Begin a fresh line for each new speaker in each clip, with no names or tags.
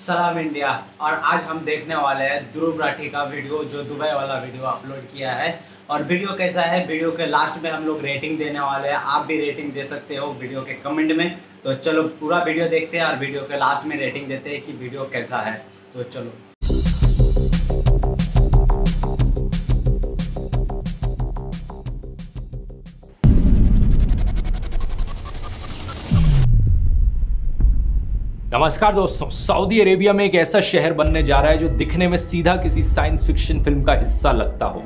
सलाम इंडिया। और आज हम देखने वाले हैं ध्रुव राठी का वीडियो, जो दुबई वाला वीडियो अपलोड किया है। और वीडियो कैसा है, वीडियो के लास्ट में हम लोग रेटिंग देने वाले हैं। आप भी रेटिंग दे सकते हो वीडियो के कमेंट में। तो चलो पूरा वीडियो देखते हैं और वीडियो के लास्ट में रेटिंग देते हैं कि वीडियो कैसा है। तो चलो।
नमस्कार दोस्तों, सऊदी अरेबिया में एक ऐसा शहर बनने जा रहा है जो दिखने में सीधा किसी साइंस फिक्शन फिल्म का हिस्सा लगता हो।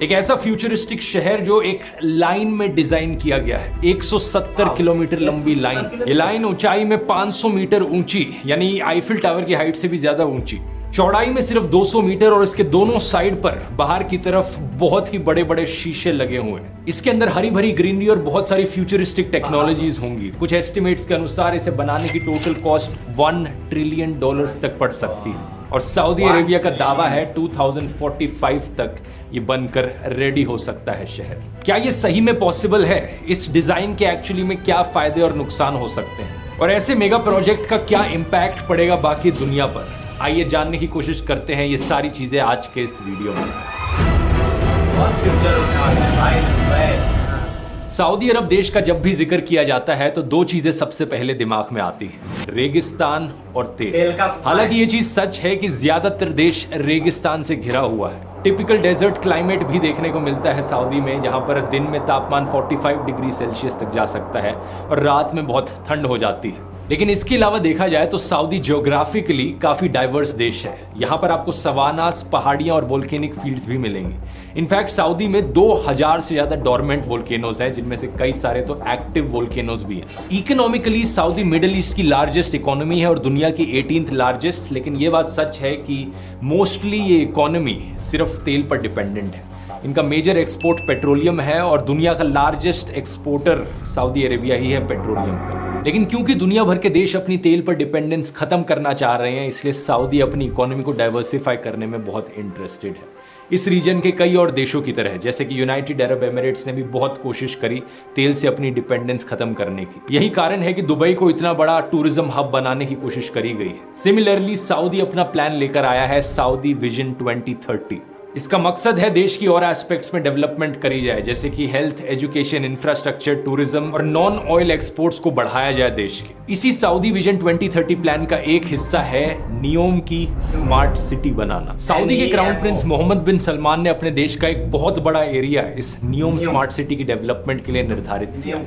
एक ऐसा फ्यूचरिस्टिक शहर जो एक लाइन में डिजाइन किया गया है। 170 किलोमीटर लंबी लाइन। ये लाइन ऊंचाई में 500 मीटर ऊंची, यानी आईफिल टावर की हाइट से भी ज्यादा ऊंची। चौड़ाई में सिर्फ 200 मीटर और इसके दोनों साइड पर बाहर की तरफ बहुत ही बड़े बड़े शीशे लगे हुए हैं। इसके अंदर हरी भरी ग्रीनरी और बहुत सारी फ्यूचरिस्टिक टेक्नोलॉजीज होंगी। कुछ एस्टिमेट्स के अनुसार इसे बनाने की टोटल कॉस्ट $1 ट्रिलियन तक पड़ सकती है। और सऊदी अरेबिया का दावा है 2045 तक ये बनकर रेडी हो सकता है शहर। क्या ये सही में पॉसिबल है? इस डिजाइन के एक्चुअली में क्या फायदे और नुकसान हो सकते हैं, और ऐसे मेगा प्रोजेक्ट का क्या इम्पैक्ट पड़ेगा बाकी दुनिया पर? आइए जानने की कोशिश करते हैं ये सारी चीजें आज के इस वीडियो में। सऊदी अरब देश का जब भी जिक्र किया जाता है तो दो चीजें सबसे पहले दिमाग में आती हैं, रेगिस्तान और तेल। हालांकि ये चीज सच है कि ज्यादातर देश रेगिस्तान से घिरा हुआ है। टिपिकल डेजर्ट क्लाइमेट भी देखने को मिलता है सऊदी में, जहां पर दिन में तापमान 45 डिग्री सेल्सियस तक जा सकता है और रात में बहुत ठंड हो जाती है। लेकिन इसके अलावा देखा जाए तो सऊदी ज्योग्राफिकली काफी डाइवर्स देश है। यहाँ पर आपको सवानास, पहाड़ियां और वोल्केनिक फील्ड्स भी मिलेंगी। इनफैक्ट सऊदी में 2000 से ज्यादा डोरमेंट वोल्केनोज हैं, जिनमें से कई सारे तो एक्टिव वोल्केनोज भी हैं। इकोनॉमिकली सऊदी मिडिल ईस्ट की लार्जेस्ट इकोनॉमी है और दुनिया की 18th लार्जेस्ट। लेकिन ये बात सच है कि मोस्टली ये इकोनॉमी सिर्फ तेल पर डिपेंडेंट है। इनका मेजर एक्सपोर्ट पेट्रोलियम है और दुनिया का लार्जेस्ट एक्सपोर्टर सऊदी अरेबिया ही है पेट्रोलियम का। लेकिन क्योंकि दुनिया भर के देश अपनी तेल पर डिपेंडेंस खत्म करना चाह रहे हैं, इसलिए सऊदी अपनी इकोनॉमी को डाइवर्सिफाई करने में बहुत इंटरेस्टेड है। इस रीजन के कई और देशों की तरह, जैसे कि यूनाइटेड अरब एमिरेट्स ने भी बहुत कोशिश करी तेल से अपनी डिपेंडेंस खत्म करने की। यही कारण है कि दुबई को इतना बड़ा टूरिज्म हब बनाने की कोशिश करी गई है। सिमिलरली सऊदी अपना प्लान लेकर आया है, सऊदी विजन 2030। इसका मकसद है देश की और एस्पेक्ट्स में डेवलपमेंट करी जाए, जैसे कि हेल्थ, एजुकेशन, इंफ्रास्ट्रक्चर, टूरिज्म और नॉन ऑयल एक्सपोर्ट्स को बढ़ाया जाए देश के। इसी सऊदी विजन 2030 प्लान का एक हिस्सा है नियोम की स्मार्ट सिटी बनाना। सऊदी के क्राउन प्रिंस मोहम्मद बिन सलमान ने अपने देश का एक बहुत बड़ा एरिया इस नियोम स्मार्ट सिटी की डेवलपमेंट के लिए निर्धारित किया।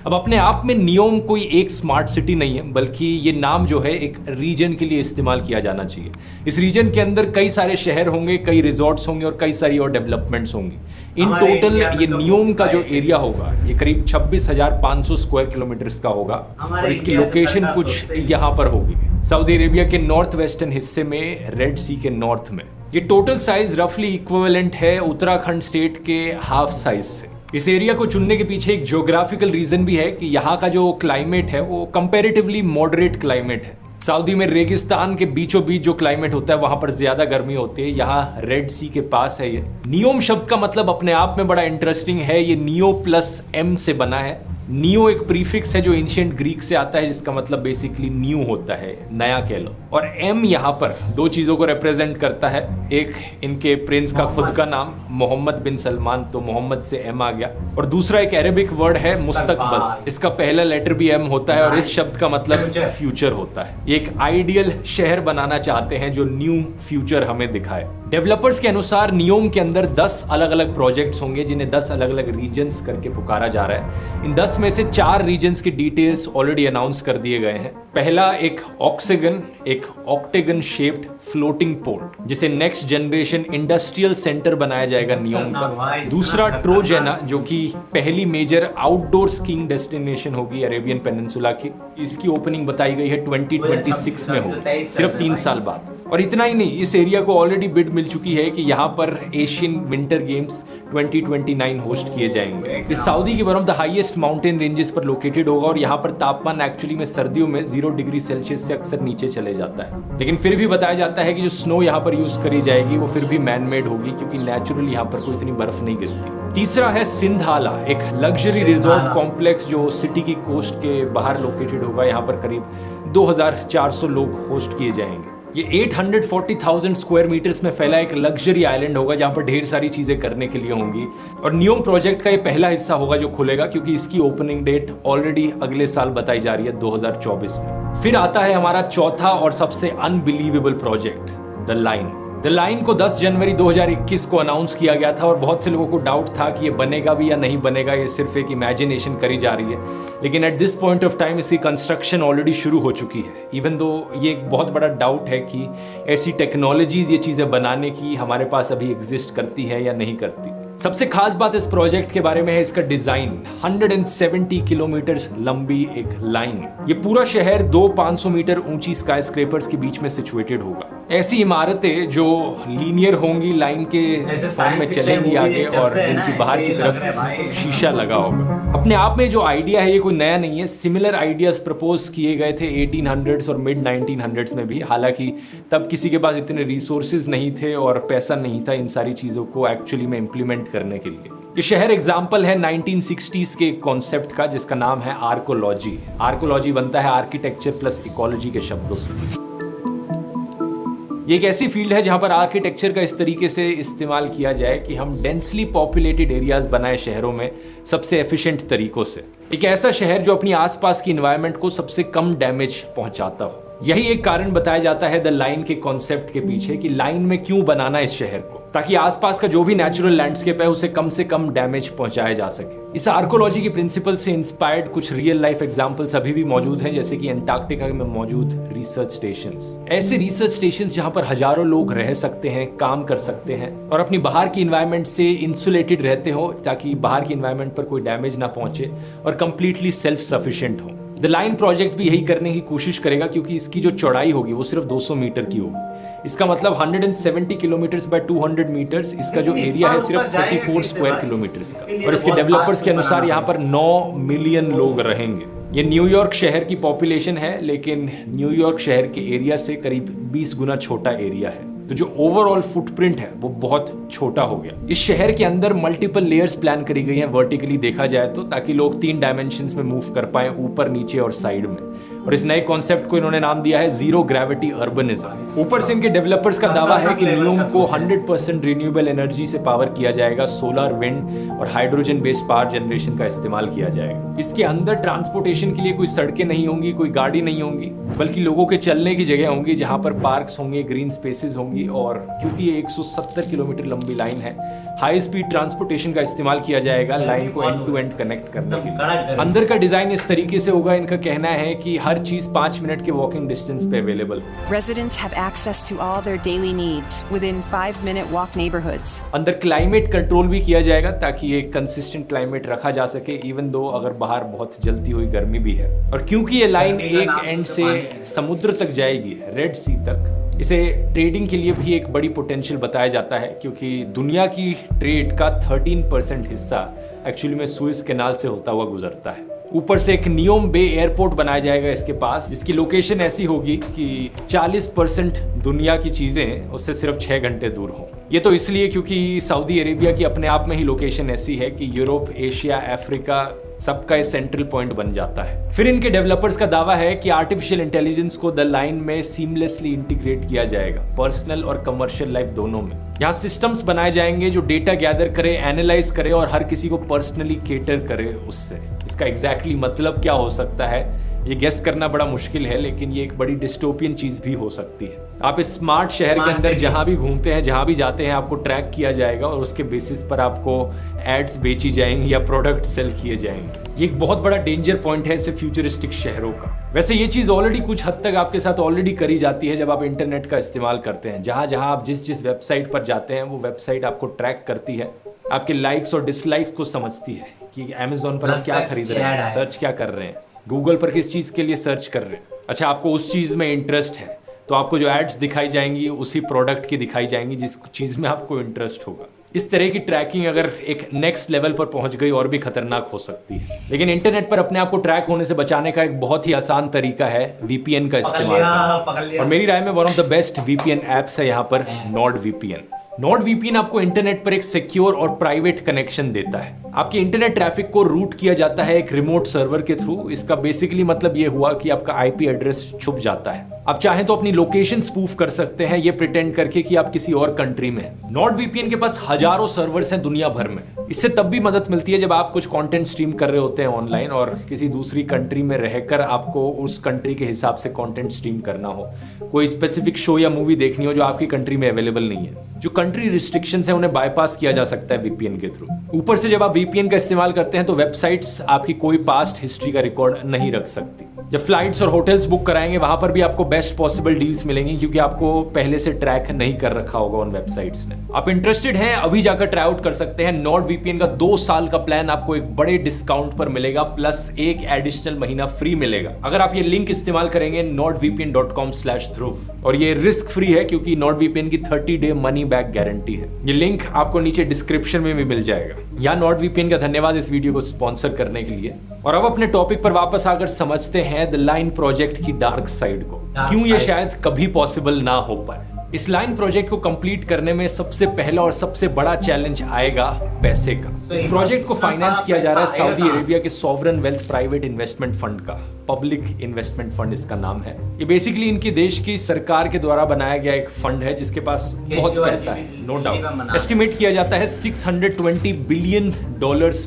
अब अपने आप में नियोम कोई एक स्मार्ट सिटी नहीं है, बल्कि ये नाम जो है एक रीजन के लिए इस्तेमाल किया जाना चाहिए। इस रीजन के अंदर कई सारे शहर होंगे, कई रिजॉर्ट्स होंगे और कई सारी और डेवलपमेंट्स होंगी। इन टोटल ये नियोम का जो एरिया होगा ये करीब 26,500 स्क्वायर किलोमीटर्स का होगा और इसकी लोकेशन कुछ यहाँ पर होगी, सऊदी अरेबिया के नॉर्थ वेस्टर्न हिस्से में, रेड सी के नॉर्थ में। ये टोटल साइज रफली इक्विवेलेंट है उत्तराखंड स्टेट के हाफ साइज से। इस एरिया को चुनने के पीछे एक ज्योग्राफिकल रीजन भी है कि यहाँ का जो क्लाइमेट है वो कंपैरेटिवली मॉडरेट क्लाइमेट है। सऊदी में रेगिस्तान के बीचों बीच जो क्लाइमेट होता है वहां पर ज्यादा गर्मी होती है। यहाँ रेड सी के पास है ये। नियोम शब्द का मतलब अपने आप में बड़ा इंटरेस्टिंग है। ये नियो प्लस एम से बना है। नियो एक प्रीफिक्स है जो एंशिएंट ग्रीक से आता है, जिसका मतलब बेसिकली न्यू होता है, नया कह लो। और एम यहाँ पर दो चीजों को रिप्रेजेंट करता है। एक इनके प्रिंस का खुद का नाम मोहम्मद बिन सलमान, तो मोहम्मद से एम आ गया। और दूसरा एक अरेबिक वर्ड है मुस्तकबल, इसका पहला लेटर भी एम होता है और इस शब्द का मतलब फ्यूचर होता है। एक आइडियल शहर बनाना चाहते हैं जो न्यू फ्यूचर हमें दिखाए। डेवलपर्स के अनुसार नियोम के अंदर 10 अलग अलग प्रोजेक्ट्स होंगे, जिन्हें 10 अलग अलग रीजन्स करके पुकारा जा रहा है। इन 10 में से 4 रीजन्स की डिटेल्स ऑलरेडी अनाउंस कर दिए गए हैं। पहला एक ऑक्सीगन, एक ऑक्टेगन शेप्ड फ्लोटिंग पोर्ट, जिसे नेक्स्ट जनरेशन इंडस्ट्रियल सेंटर बनाया जाएगा नियोम का। दूसरा ट्रोजेना, जो कि पहली मेजर आउटडोर स्कीइंग डेस्टिनेशन होगी अरेबियन पेनिनसुला की। इसकी ओपनिंग बताई गई है 2026 में होगी, सिर्फ 3 साल बाद। और इतना ही नहीं, इस एरिया को ऑलरेडी बिड मिल चुकी है कि यहाँ पर एशियन विंटर गेम्स 2029 होस्ट किए जाएंगे। इस सऊदी की one of the highest mountain ranges पर लोकेटेड होगा और यहाँ पर तापमान एक्चुअली में सर्दियों में 0 डिग्री सेल्सियस से अक्सर नीचे चले जाता है। लेकिन फिर भी बताया जाता है कि जो स्नो यहाँ पर यूज करी जाएगी वो फिर भी मैन मेड होगी, क्योंकि नेचुरली यहाँ पर कोई इतनी बर्फ नहीं गिरती। तीसरा है सिंधाला, एक लग्जरी रिजॉर्ट कॉम्प्लेक्स जो सिटी की कोस्ट के बाहर लोकेटेड होगा। यहाँ पर करीब 2400 लोग होस्ट किए जाएंगे। ये 840,000 स्क्वायर मीटर्स में फैला एक लग्जरी आइलैंड होगा जहाँ पर ढेर सारी चीजें करने के लिए होंगी। और न्यूम प्रोजेक्ट का ये पहला हिस्सा होगा जो खुलेगा, क्योंकि इसकी ओपनिंग डेट ऑलरेडी अगले साल बताई जा रही है 2024 में। फिर आता है हमारा चौथा और सबसे unbelievable project, the line. The line को 10 जनवरी 2021 को अनाउंस किया गया था और बहुत से लोगों को डाउट था कि ये बनेगा भी या नहीं बनेगा, ये सिर्फ एक इमेजिनेशन करी जा रही है। लेकिन at this point of time इसकी कंस्ट्रक्शन ऑलरेडी शुरू हो चुकी है। इवन दो ये एक बहुत बड़ा डाउट है कि ऐसी टेक्नोलॉजीज ये चीज़ें बनाने की हमारे पास अभी एग्जिस्ट करती है या नहीं करती। सबसे खास बात इस प्रोजेक्ट के बारे में है इसका डिजाइन। 170 किलोमीटर लंबी एक लाइन, ये पूरा शहर 500 मीटर ऊंची स्काई स्क्रेपर्स के बीच में सिचुएटेड होगा। ऐसी इमारतें जो लीनियर होंगी, लाइन के फॉर्म में चलेंगी आगे और जिनकी बाहर की तरफ शीशा लगा होगा। अपने आप में जो आइडिया है ये कोई नया नहीं है। सिमिलर आइडियाज प्रपोज किए गए थे 1800s और मिड 1900s में भी। हालांकि तब किसी के पास इतने रिसोर्सेज नहीं थे और पैसा नहीं था इन सारी चीज़ों को एक्चुअली में इम्प्लीमेंट करने के लिए। ये शहर एग्जाम्पल है 1960s के कॉन्सेप्ट का जिसका नाम है आर्कोलॉजी। आर्कोलॉजी बनता है आर्किटेक्चर प्लस इकोलॉजी के शब्दों से। ये एक ऐसी फील्ड है जहां पर आर्किटेक्चर का इस तरीके से इस्तेमाल किया जाए कि हम डेंसली पॉपुलेटेड एरियाज बनाए शहरों में सबसे एफिशिएंट तरीकों से। एक ऐसा शहर जो अपनी आसपास की एनवायरनमेंट को सबसे कम डैमेज पहुंचाता हो। यही एक कारण बताया जाता है द लाइन के कॉन्सेप्ट के पीछे कि लाइन में क्यों बनाना इस शहर को, ताकि आसपास का जो भी नेचुरल लैंडस्केप है उसे कम से कम डैमेज पहुंचाया जा सके। इस आर्कोलॉजी के प्रिंसिपल से इंस्पायर्ड कुछ रियल लाइफ एग्जांपल्स अभी भी मौजूद हैं, जैसे कि अंटार्कटिका में मौजूद रिसर्च स्टेशंस। ऐसे रिसर्च स्टेशंस जहां पर हजारों लोग रह सकते हैं, काम कर सकते हैं और अपनी बाहर की एनवायरनमेंट से इंसुलेटेड रहते हो, ताकि बाहर की एनवायरनमेंट पर कोई डैमेज ना पहुंचे और कंप्लीटली सेल्फ सफिशिएंट हो। द लाइन प्रोजेक्ट भी यही करने की कोशिश करेगा, क्योंकि इसकी जो चौड़ाई होगी वो सिर्फ 200 मीटर की होगी। इसका मतलब 170 किलोमीटर्स बाय 200 मीटर्स, इसका जो एरिया है सिर्फ 34 स्क्वायर किलोमीटर्स का। और इसके डेवलपर्स के अनुसार यहाँ पर 9 मिलियन लोग रहेंगे। ये न्यूयॉर्क शहर की पॉपुलेशन है, लेकिन न्यूयॉर्क शहर के एरिया से करीब 20 गुना छोटा एरिया है। तो जो ओवरऑल फुटप्रिंट है वो बहुत छोटा हो गया। इस शहर के अंदर मल्टीपल लेयर्स प्लान करी गई हैं वर्टिकली देखा जाए तो, ताकि लोग 3 डायमेंशंस में मूव कर पाए, ऊपर, नीचे और साइड में। और इस नए कॉन्सेप्ट को इन्होंने नाम दिया है जीरो ग्रेविटी अर्बनिज्म। ऊपर से इनके डेवलपर्स का दावा है कि न्यूम को 100% रिन्यूएबल एनर्जी से पावर किया जाएगा। सोलर, विंड और हाइड्रोजन बेस्ड पावर जनरेशन का इस्तेमाल किया जाएगा। इसके अंदर ट्रांसपोर्टेशन के लिए कोई सड़कें नहीं होंगी, कोई गाड़ी नहीं होंगी, बल्कि लोगों के चलने की जगह होंगी, जहां पर पार्क्स होंगे, ग्रीन स्पेसेस होंगी। और क्योंकि ये 170 किलोमीटर लंबी लाइन है, हाई स्पीड ट्रांसपोर्टेशन का इस्तेमाल किया जाएगा लाइन को एंड टू एंड कनेक्ट करने के लिए। अंदर का डिजाइन इस तरीके से होगा, इनका कहना है कि हर चीज 5 मिनट के वॉकिंग डिस्टेंस पे available.
Residents have access to all their daily needs within 5-minute walk neighborhoods.
अंदर क्लाइमेट कंट्रोल भी किया जाएगा ताकि ये कंसिस्टेंट क्लाइमेट रखा जा सके, इवन दो अगर बाहर बहुत जलती हुई गर्मी भी है। और क्योंकि ये लाइन एक एंड से समुद्र तक जाएगी, रेड सी तक, इसे ट्रेडिंग के लिए भी एक बड़ी पोटेंशियल बताया जाता है, क्योंकि दुनिया की ट्रेड का 13% हिस्सा एक्चुअली में सुएज कैनाल से होता हुआ गुजरता है। ऊपर से एक नियोम बे एयरपोर्ट बनाया जाएगा इसके पास, जिसकी लोकेशन ऐसी होगी कि 40% दुनिया की चीजें उससे सिर्फ 6 घंटे दूर हों। ये तो इसलिए क्योंकि सऊदी अरेबिया की अपने आप में ही लोकेशन ऐसी है कि यूरोप, एशिया, अफ्रीका सबका एक सेंट्रल पॉइंट बन जाता है। फिर इनके डेवलपर्स का दावा है कि आर्टिफिशियल इंटेलिजेंस को द लाइन में सीमलेसली इंटीग्रेट किया जाएगा, पर्सनल और कमर्शियल लाइफ दोनों में। यहाँ सिस्टम्स बनाए जाएंगे जो डेटा गैदर करे, एनालाइज करे और हर किसी को पर्सनली केटर करे उससे। इसका एग्जैक्टली मतलब क्या हो सकता है ये गेस करना बड़ा मुश्किल है, लेकिन ये एक बड़ी डिस्टोपियन चीज भी हो सकती है। आप इस स्मार्ट शहर के अंदर जहां भी घूमते हैं, जहां भी जाते हैं, आपको ट्रैक किया जाएगा और उसके बेसिस पर आपको एड्स बेची जाएंगी या प्रोडक्ट सेल किए जाएंगे। ये एक बहुत बड़ा डेंजर पॉइंट है ऐसे फ्यूचरिस्टिक शहरों का। वैसे ये चीज ऑलरेडी कुछ हद तक आपके साथ ऑलरेडी करी जाती है जब आप इंटरनेट का इस्तेमाल करते हैं। जहां जहां आप जिस वेबसाइट पर जाते हैं वो वेबसाइट आपको ट्रैक करती है, आपके लाइक्स और डिसलाइक्स को समझती है कि अमेज़न पर आप क्या खरीद रहे हैं, सर्च क्या कर रहे हैं, गूगल पर किस चीज़ के लिए सर्च कर रहे हैं। अच्छा, आपको उस चीज़ में इंटरेस्ट है तो आपको जो एड्स दिखाई जाएंगी उसी प्रोडक्ट की दिखाई जाएंगी जिस चीज़ में आपको इंटरेस्ट होगा। इस तरह की ट्रैकिंग अगर एक नेक्स्ट लेवल पर पहुंच गई और भी खतरनाक हो सकती है। लेकिन इंटरनेट पर अपने आप को ट्रैक होने से बचाने का एक बहुत ही आसान तरीका है VPN का इस्तेमाल करना। और मेरी राय में one of the best VPN apps है यहाँ पर NordVPN। NordVPN आपको इंटरनेट पर एक सिक्योर और प्राइवेट कनेक्शन देता है। आपके इंटरनेट ट्रैफिक को रूट किया जाता है एक रिमोट सर्वर के थ्रू। इसका बेसिकली मतलब ये हुआ कि आपका आईपी एड्रेस छुप जाता है। आप चाहें तो अपनी लोकेशन स्पूफ कर सकते हैं ये प्रिटेंड करके कि आप किसी और कंट्री में हैं। NordVPN के पास हजारों सर्वर्स हैं दुनिया भर में। इससे तब भी मदद मिलती है जब आप कुछ कंटेंट स्ट्रीम कर रहे होते हैं ऑनलाइन और किसी दूसरी कंट्री में रहकर आपको उस कंट्री के हिसाब से कंटेंट स्ट्रीम करना हो, कोई स्पेसिफिक शो या मूवी देखनी हो जो आपकी कंट्री में अवेलेबल नहीं है। जो कंट्री रिस्ट्रिक्शंस है उन्हें बाईपास किया जा सकता है VPN के थ्रू। ऊपर से जब आप VPN का इस्तेमाल करते हैं तो वेबसाइट्स आपकी कोई पास्ट हिस्ट्री का रिकॉर्ड नहीं रख सकती। जब फ्लाइट्स और होटल्स बुक कराएंगे वहां पर भी आपको बेस्ट पॉसिबल डील्स मिलेंगी क्योंकि आपको पहले से ट्रैक नहीं कर रखा होगा उन वेबसाइट्स ने। आप इंटरेस्टेड हैं अभी जाकर ट्राई आउट कर सकते हैं। NordVPN का 2 साल का प्लान आपको एक बड़े डिस्काउंट पर मिलेगा प्लस एक एडिशनल महीना फ्री मिलेगा अगर आप ये लिंक इस्तेमाल करेंगे nordvpn.com/dhruv। और ये रिस्क फ्री है क्योंकि NordVPN की 30 डे मनी बैक गारंटी है। ये लिंक आपको नीचे डिस्क्रिप्शन में भी मिल जाएगा। यहाँ NordVPN का धन्यवाद इस वीडियो को स्पॉन्सर करने के लिए। और अब अपने टॉपिक पर वापस आकर समझते हैं द लाइन प्रोजेक्ट की डार्क साइड को। क्यों ये शायद कभी पॉसिबल ना हो पाए। इस लाइन प्रोजेक्ट को कंप्लीट करने में सबसे पहला और सबसे बड़ा चैलेंज आएगा पैसे का। इस प्रोजेक्ट को फाइनेंस किया जा रहा है सऊदी अरेबिया के sovereign wealth private investment fund का। पब्लिक इन्वेस्टमेंट फंड इसका नाम है। ये बेसिकली इनके देश की सरकार के द्वारा बनाया गया एक फंड है जिसके पास बहुत पैसा है, नो डाउट। एस्टिमेट किया जाता है $620 बिलियन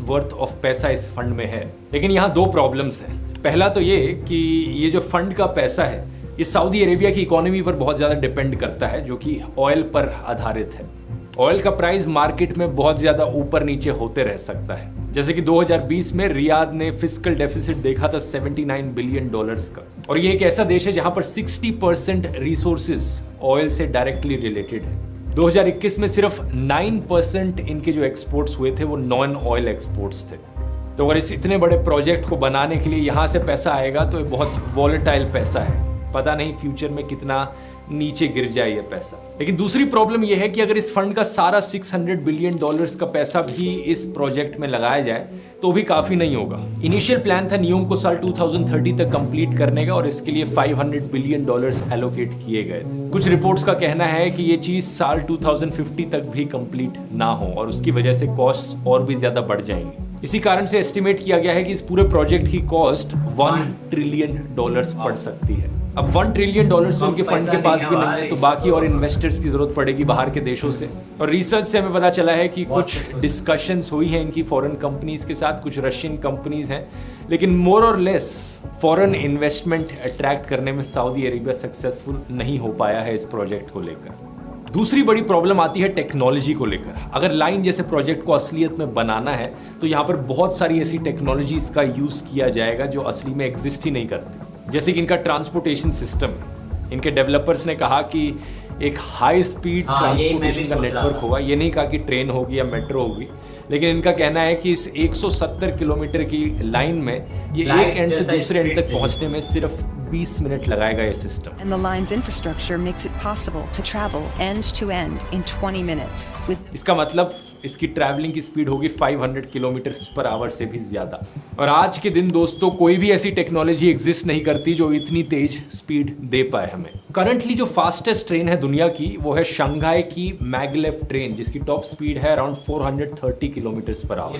वर्थ ऑफ पैसा इस फंड में है। लेकिन यहाँ 2 प्रॉब्लम्स हैं। पहला तो ये कि ये जो फंड का पैसा है ये सऊदी अरेबिया की इकोनॉमी पर बहुत ज़्यादा डिपेंड करता है जो कि ऑयल पर आधारित है। ऑयल का प्राइस मार्केट में बहुत ज़्यादा ऊपर नीचे होते रह सकता है। जैसे कि 2020 में रियाद ने फिस्कल डेफिसिट देखा था $79 बिलियन का। और ये एक ऐसा देश है जहां पर 60% रिसोर्सेज ऑयल से डायरेक्टली रिलेटेड है। 2021 में सिर्फ 9% इनके जो एक्सपोर्ट्स हुए थे वो नॉन ऑयल एक्सपोर्ट्स थे। तो अगर इस इतने बड़े प्रोजेक्ट को बनाने के लिए यहाँ से पैसा आएगा तो ये बहुत वॉलेटाइल पैसा है। पता नहीं फ्यूचर में कितना नीचे गिर जाए ये पैसा। लेकिन दूसरी प्रॉब्लम यह है कि अगर इस फंड का सारा $600 बिलियन का पैसा भी इस प्रोजेक्ट में लगाया जाए तो भी काफी नहीं होगा। इनिशियल प्लान था नियोम को साल 2030 तक कंप्लीट करने का और इसके लिए $500 बिलियन एलोकेट किए गए थे। कुछ रिपोर्ट्स का कहना है कि ये चीज साल 2050 तक भी कंप्लीट ना हो और उसकी वजह से कॉस्ट और भी ज्यादा बढ़ जाएंगी। इसी कारण से एस्टिमेट किया गया है कि इस पूरे प्रोजेक्ट की कॉस्ट $1 ट्रिलियन पड़ सकती है। अब $1 ट्रिलियन तो उनके फंड के पास भी नहीं है तो बाकी और इन्वेस्टर्स की जरूरत पड़ेगी बाहर के देशों से। और रिसर्च से हमें पता चला है कि कुछ डिस्कशंस हुई हैं इनकी फॉरेन कंपनीज के साथ, कुछ रशियन कंपनीज हैं, लेकिन मोर और लेस फॉरेन इन्वेस्टमेंट अट्रैक्ट करने में सऊदी अरेबिया सक्सेसफुल नहीं हो पाया है इस प्रोजेक्ट को लेकर। दूसरी बड़ी प्रॉब्लम आती है टेक्नोलॉजी को लेकर। अगर लाइन जैसे प्रोजेक्ट को असलियत में बनाना है तो यहाँ पर बहुत सारी ऐसी टेक्नोलॉजीज का यूज किया जाएगा जो असली में एग्जिस्ट ही नहीं करती। जैसे कि इनका ट्रांसपोर्टेशन सिस्टम, इनके डेवलपर्स ने कहा कि एक हाई स्पीड ट्रांसपोर्टेशन का नेटवर्क होगा। ये नहीं कहा कि ट्रेन होगी या मेट्रो होगी, लेकिन इनका कहना है कि इस 170 किलोमीटर की लाइन में ये एक एंड से दूसरे एंड तक पहुंचने में सिर्फ 20 मिनट लगाएगा ये system.
And the line's infrastructure makes it possible to travel end to end in 20 minutes with
इसका मतलब इसकी ट्रैवलिंग की स्पीड होगी 500 किलोमीटर पर आवर से भी ज्यादा। और आज के दिन दोस्तों कोई भी ऐसी टेक्नोलॉजी एग्जिस्ट नहीं करती जो इतनी तेज स्पीड दे पाए हमें। करंटली जो फास्टेस्ट ट्रेन है दुनिया की वो है शंघाई की मैगलेव ट्रेन जिसकी टॉप स्पीड है अराउंड 430 किलोमीटर पर आवर।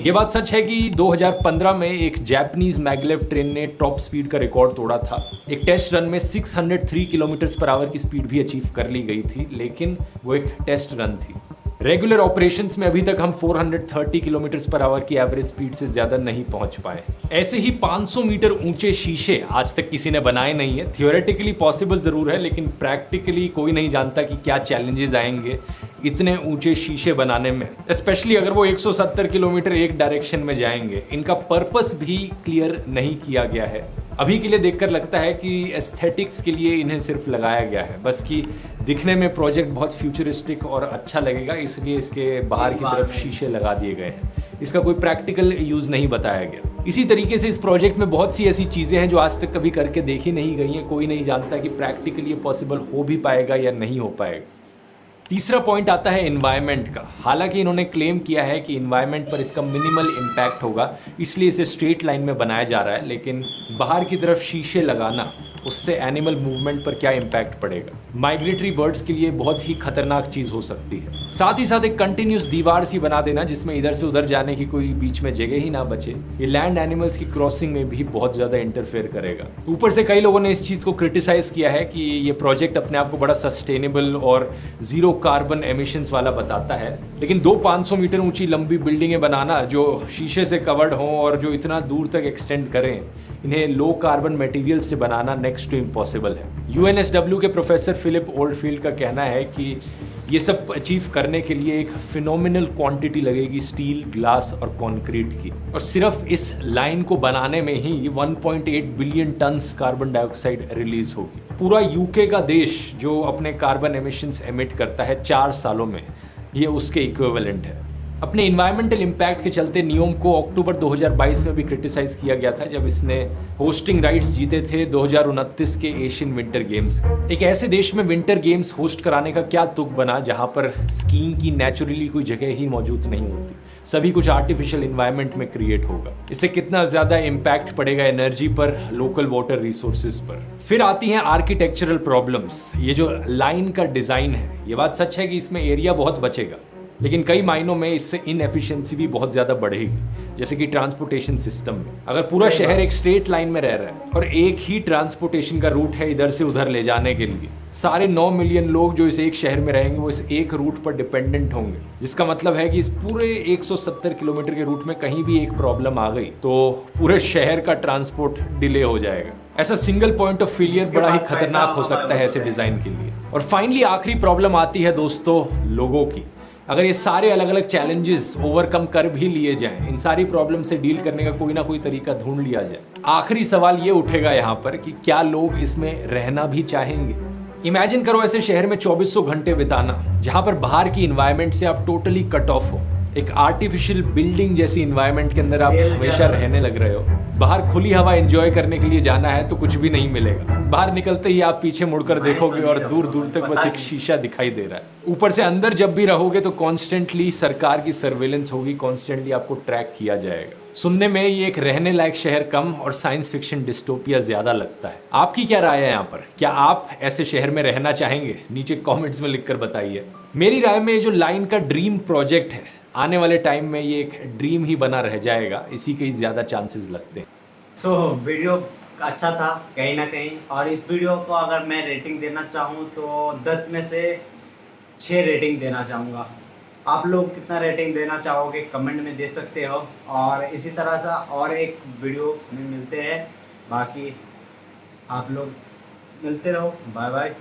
ये बात सच है कि 2015 में एक जापानीज मैगलेव ट्रेन ने टॉप स्पीड का रिकॉर्ड तोड़ा था। एक टेस्ट रन में 603 किलोमीटर पर आवर की स्पीड भी अचीव कर ली गई थी, लेकिन वो एक टेस्ट रन थी। रेगुलर ऑपरेशंस में अभी तक हम 430 किलोमीटर पर आवर की एवरेज स्पीड से ज्यादा नहीं पहुंच पाए। ऐसे ही 500 मीटर ऊंचे शीशे आज तक किसी ने बनाए नहीं है। थियोरेटिकली पॉसिबल जरूर है, लेकिन प्रैक्टिकली कोई नहीं जानता कि क्या चैलेंजेस आएंगे इतने ऊंचे शीशे बनाने में, स्पेशली अगर वो 170 किलोमीटर एक डायरेक्शन में जाएंगे। इनका पर्पस भी क्लियर नहीं किया गया है। अभी के लिए देखकर लगता है कि एस्थेटिक्स के लिए इन्हें सिर्फ लगाया गया है, बस कि दिखने में प्रोजेक्ट बहुत फ्यूचरिस्टिक और अच्छा लगेगा इसलिए इसके बाहर की तरफ शीशे लगा दिए गए हैं। इसका कोई प्रैक्टिकल यूज़ नहीं बताया गया। इसी तरीके से इस प्रोजेक्ट में बहुत सी ऐसी चीज़ें हैं जो आज तक कभी करके देखी नहीं गई हैं। कोई नहीं जानता कि प्रैक्टिकली ये पॉसिबल हो भी पाएगा या नहीं हो पाएगा। तीसरा पॉइंट आता है एनवायरनमेंट का। हालांकि इन्होंने क्लेम किया है कि एनवायरनमेंट पर इसका मिनिमल इम्पैक्ट होगा, इसलिए इसे स्ट्रेट लाइन में बनाया जा रहा है, लेकिन बाहर की तरफ शीशे लगाना उससे एनिमल मूवमेंट पर क्या इम्पैक्ट पड़ेगा। माइग्रेटरी बर्ड्स के लिए बहुत ही खतरनाक चीज़ हो सकती है। साथ ही साथ एक कंटिन्यूस दीवार सी बना देना जिसमें इधर से उधर जाने की कोई बीच में जगह ही ना बचे, ये लैंड एनिमल्स की क्रॉसिंग में भी बहुत ज़्यादा इंटरफेयर करेगा। ऊपर से कई लोगों ने इस चीज़ को क्रिटिसाइज़ किया है कि ये प्रोजेक्ट अपने आप को बड़ा सस्टेनेबल और जीरो कार्बन एमिशंस वाला बताता है, लेकिन 500 मीटर ऊंची लंबी बिल्डिंगें बनाना जो शीशे से कवर्ड हों और जो इतना दूर तक एक्सटेंड करें, इन्हें लो कार्बन मटेरियल से बनाना नेक्स्ट टू इम्पॉसिबल है। UNSW के प्रोफेसर फिलिप ओल्डफील्ड का कहना है कि ये सब अचीव करने के लिए एक फिनोमिनल क्वांटिटी लगेगी स्टील, ग्लास और कंक्रीट की, और सिर्फ इस लाइन को बनाने में ही 1.8 billion turns carbon dioxide release होगी। पूरा यूके का देश जो अपने कार्बन एमिशंस एमिट करता है 4 सालों में, ये उसके इक्विवेलेंट है। अपने इन्वायरमेंटल इम्पैक्ट के चलते नियोम को अक्टूबर 2022 में भी क्रिटिसाइज किया गया था, जब इसने होस्टिंग राइट्स जीते थे 2029 के एशियन विंटर गेम्स के। एक ऐसे देश में विंटर गेम्स होस्ट कराने का क्या तुक बना जहां पर स्कीइंग की नेचुरली कोई जगह ही मौजूद नहीं होती, सभी कुछ आर्टिफिशियल इन्वायरमेंट में क्रिएट होगा। इससे कितना ज़्यादा इम्पैक्ट पड़ेगा एनर्जी पर, लोकल वाटर रिसोर्सेज पर। फिर आती हैं आर्किटेक्चरल प्रॉब्लम्स। ये जो लाइन का डिज़ाइन है, ये बात सच है कि इसमें एरिया बहुत बचेगा, लेकिन कई मायनों में इससे इनएफिशिएंसी भी बहुत ज़्यादा बढ़ेगी, जैसे कि ट्रांसपोर्टेशन सिस्टम में। अगर पूरा शहर एक स्ट्रेट लाइन में रह रहा है और एक ही ट्रांसपोर्टेशन का रूट है इधर से उधर ले जाने के लिए, सारे 9 मिलियन लोग जो इस एक शहर में रहेंगे वो इस एक रूट पर डिपेंडेंट होंगे, जिसका मतलब है कि इस पूरे 170 किलोमीटर के रूट में कहीं भी एक प्रॉब्लम आ गई तो पूरे शहर का ट्रांसपोर्ट डिले हो जाएगा। ऐसा सिंगल पॉइंट ऑफ फेलियर बड़ा ही खतरनाक हो सकता है ऐसे डिज़ाइन के लिए। और फाइनली आखिरी प्रॉब्लम आती है दोस्तों, लोगों की। अगर ये सारे अलग अलग चैलेंजेस ओवरकम कर भी लिए जाएं, इन सारी प्रॉब्लम से डील करने का कोई ना कोई तरीका ढूंढ लिया जाए, आखिरी सवाल ये उठेगा यहाँ पर कि क्या लोग इसमें रहना भी चाहेंगे। इमेजिन करो ऐसे शहर में 2400 घंटे बिताना जहाँ पर बाहर की इन्वायरमेंट से आप टोटली कट ऑफ हो, एक आर्टिफिशियल बिल्डिंग जैसी इन्वायरमेंट के अंदर आप हमेशा रहने लग रहे हो। बाहर खुली हवा एंजॉय करने के लिए जाना है तो कुछ भी नहीं मिलेगा, बाहर निकलते ही आप पीछे मुड़कर देखोगे और दूर दूर तक बस एक शीशा दिखाई दे रहा है। ऊपर से अंदर जब भी रहोगे तो कॉन्स्टेंटली सरकार की सर्वेलेंस होगी, कॉन्स्टेंटली आपको ट्रैक किया जाएगा। सुनने में ये एक रहने लायक शहर कम और साइंस फिक्शन डिस्टोपिया ज्यादा लगता है। आपकी क्या राय है यहाँ पर? क्या आप ऐसे शहर में रहना चाहेंगे? नीचे कमेंट्स में लिखकर बताइए। मेरी राय में ये जो लाइन का ड्रीम प्रोजेक्ट है, आने वाले टाइम में ये एक ड्रीम ही बना रह जाएगा, इसी के ही ज़्यादा चांसेस लगते हैं।
सो वीडियो अच्छा था कहीं ना कहीं, और इस वीडियो को अगर मैं रेटिंग देना चाहूँ तो 10 में से 6 रेटिंग देना चाहूँगा। आप लोग कितना रेटिंग देना चाहोगे कमेंट में दे सकते हो, और इसी तरह से और एक वीडियो में मिलते हैं। बाकी आप लोग मिलते रहो, बाय बाय।